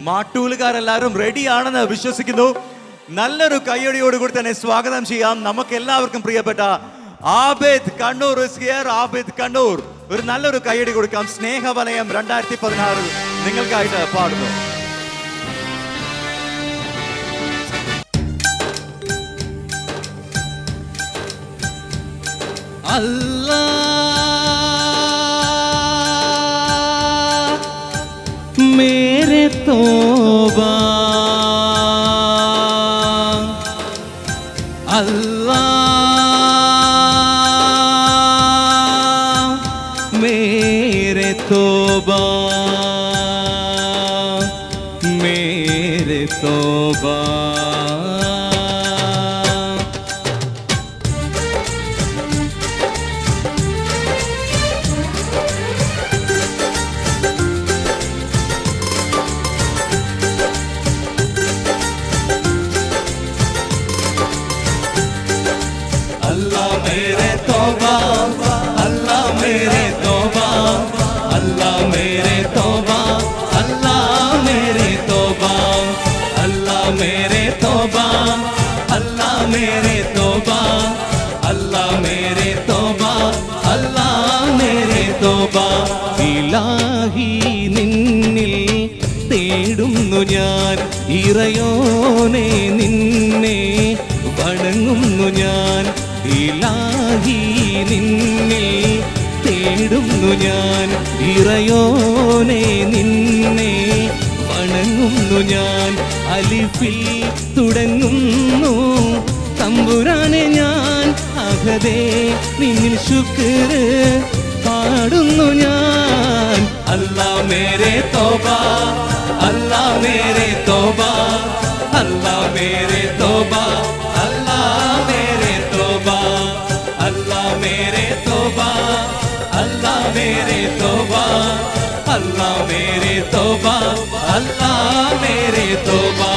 മാട്ടൂലുകാരെല്ലാവരും റെഡിയാണെന്ന് വിശ്വസിക്കുന്നു. നല്ലൊരു കയ്യടിയോടുകൂടി തന്നെ സ്വാഗതം ചെയ്യാം നമുക്ക് എല്ലാവർക്കും പ്രിയപ്പെട്ട ആബിദ് കണ്ണൂർ is here. ആബിദ് കണ്ണൂർ, ഒരു നല്ലൊരു കയ്യടി കൊടുക്കാം. സ്നേഹവലയം 2016 നിങ്ങൾക്കായിട്ട് പാടുന്നു. अल्लाह मेरे तौबा, अल्लाह मेरे तौबा, मेरे तौबा. अल्लाह मेरे तौबा, अल्लाह मेरे तौबा, अल्लाह मेरे तौबा, अल्लाह मेरे तौबा, अल्लाह मेरे तौबा, अल्लाह मेरे तौबा, अल्लाह मेरे तौबा, अल्लाह मेरे तौबा. ഇലാഹി നിന്നിൽ തേടുന്നു ഞാൻ, ഇറയോനെ നിന്നെ വണങ്ങുന്നു ഞാൻ. ഇലാഹി നിന്നിൽ തേടുന്നു ഞാൻ, ഇറയോനെ നിന്നെ വണങ്ങുന്നു ഞാൻ. അലിഫിൽ തുടങ്ങുന്നു തമ്പുരാനെ ഞാൻ, അഹദേ നിന്നിൽ ശുക്ർ പാടുന്നു ഞാൻ. അല്ലാഹ് മേരെ തൗബാ, അല്ലാഹ് മേരെ തൗബാ, അല്ലാഹ് മേരെ തൗബാ, अल्लाह मेरे तौबा, अल्लाह मेरे तौबा, अल्लाह मेरे तौबा, अल्लाह मेरे तौबा, अल्लाह मेरे तौबा.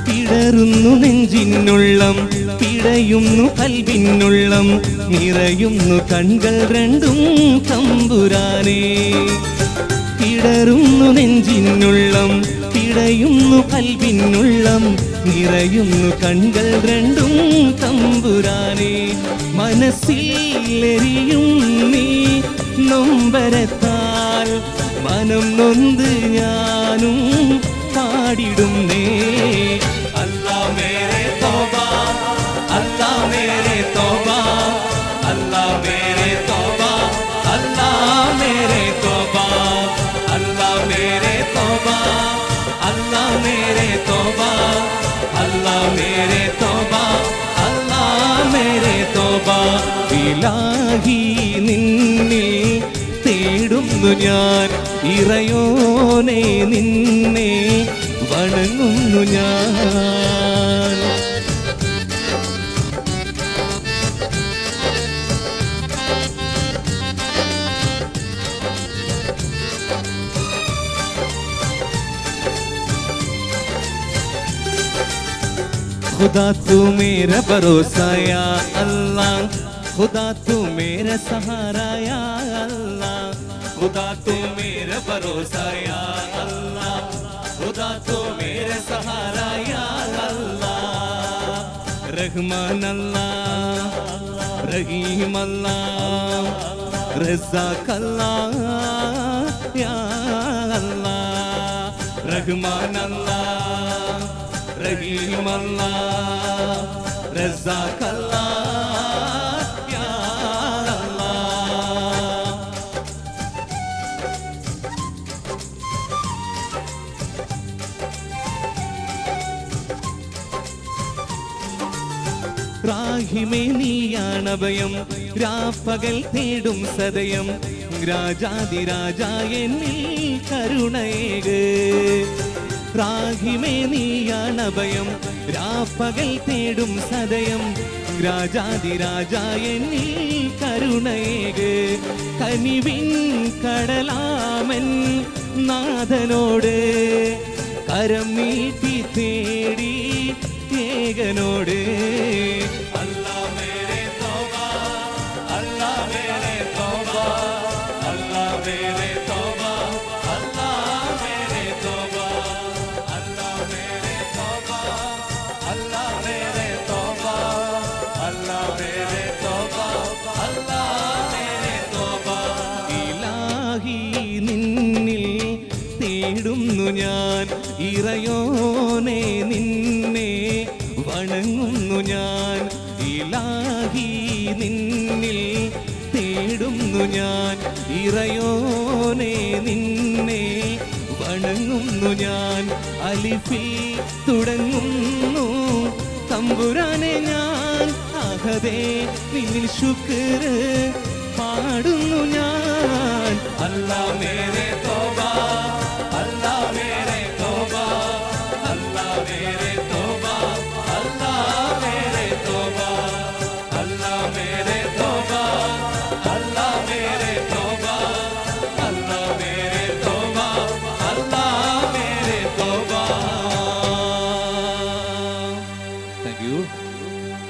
പിടരുന്നു നെഞ്ചിനുള്ളം, പിടയുന്നു കൽവിനുള്ളം, നിറയുന്നു കൺകൾ രണ്ടും തമ്പുരാനേ. പിടരുന്നു നെഞ്ചിനുള്ളം, പിടയുന്നു കൽവിനുള്ളം, നിറയുന്നു കൺകൾ രണ്ടും തമ്പുരാനേ. മനസ്സിൽ എരിയും നീ നൊമ്പരത്താൽ, മനം നൊന്ത് ഞാനും പാടിടുന്നേ. अल्लाह मेरे तौबा, अल्लाह मेरे तौबा, अल्लाह मेरे तौबा, अल्लाह मेरे तौबा, अल्लाह मेरे तौबा, अल्लाह मेरे तौबा, अल्लाह मेरे तौबा, अल्लाह मेरे तौबा. ഇലാഹി നിന്നിൽ തേടുന്നു ഞാൻ, ഇറയോനെ നിന്നെ വണങ്ങുന്നു ഞാൻ. खुदा तू मेरा भरोसा या अल्लाह, खुदा तू मेरा सहारा या अल्लाह, खुदा तू मेरा भरोसा या अल्लाह, खुदा तू मेरे सहारा या अल्लाह. रहमान अल्लाह, रहीम अल्लाह, रज़्ज़ाक़ अल्लाह या अल्लाह. रहमान अल्लाह, रहीम अल्लाह, रज़्ज़ाक़ अल्लाह या अल्लाह. റാഹിമേ നീയാണഭയം, രാപ്പകൽ തേടും സദയം, രാജാതിരാജ എന്നിൽ കരുണയേക്. റാഹിമേ നീയാണഭയം, രാപ്പകൽ തേടും സദയം. രാജാതിരാജ എന്നിൽ കരുണയേക്. കനിവിൻ കടലാമൻ നാഥനോട് കരം നീട്ടി തേടി ഏകനോട്. അല്ലാ മേരെ തൗബാ, അല്ലാ മേരെ തൗബാ, അല്ലാ മേരെ തൗബാ, അല്ലാ മേരെ തൗബാ, അല്ലാ മേരെ തൗബാ, അല്ലാ മേരെ തൗബാ, അല്ലാ മേരെ തൗബാ, അല്ലാ മേരെ തൗബാ. ഇലാഹി നിന്നിൽ തേടുന്നു ഞാൻ, ഇറയോനെ നിന്നെ വണങ്ങുന്നു ഞാൻ. ഇലാഹി നിന്നിൽ തേടുന്നു ഞാൻ, ഇറയോനെ നിന്നെ വണങ്ങുന്നു ഞാൻ. അലിഫിൽ തുടങ്ങുന്നു തമ്പുരാനെ ഞാൻ, അഹദേ നിന്നിൽ ശുക്ർ പാടുന്നു ഞാൻ. അല്ലാ മേരെ തൗബാ,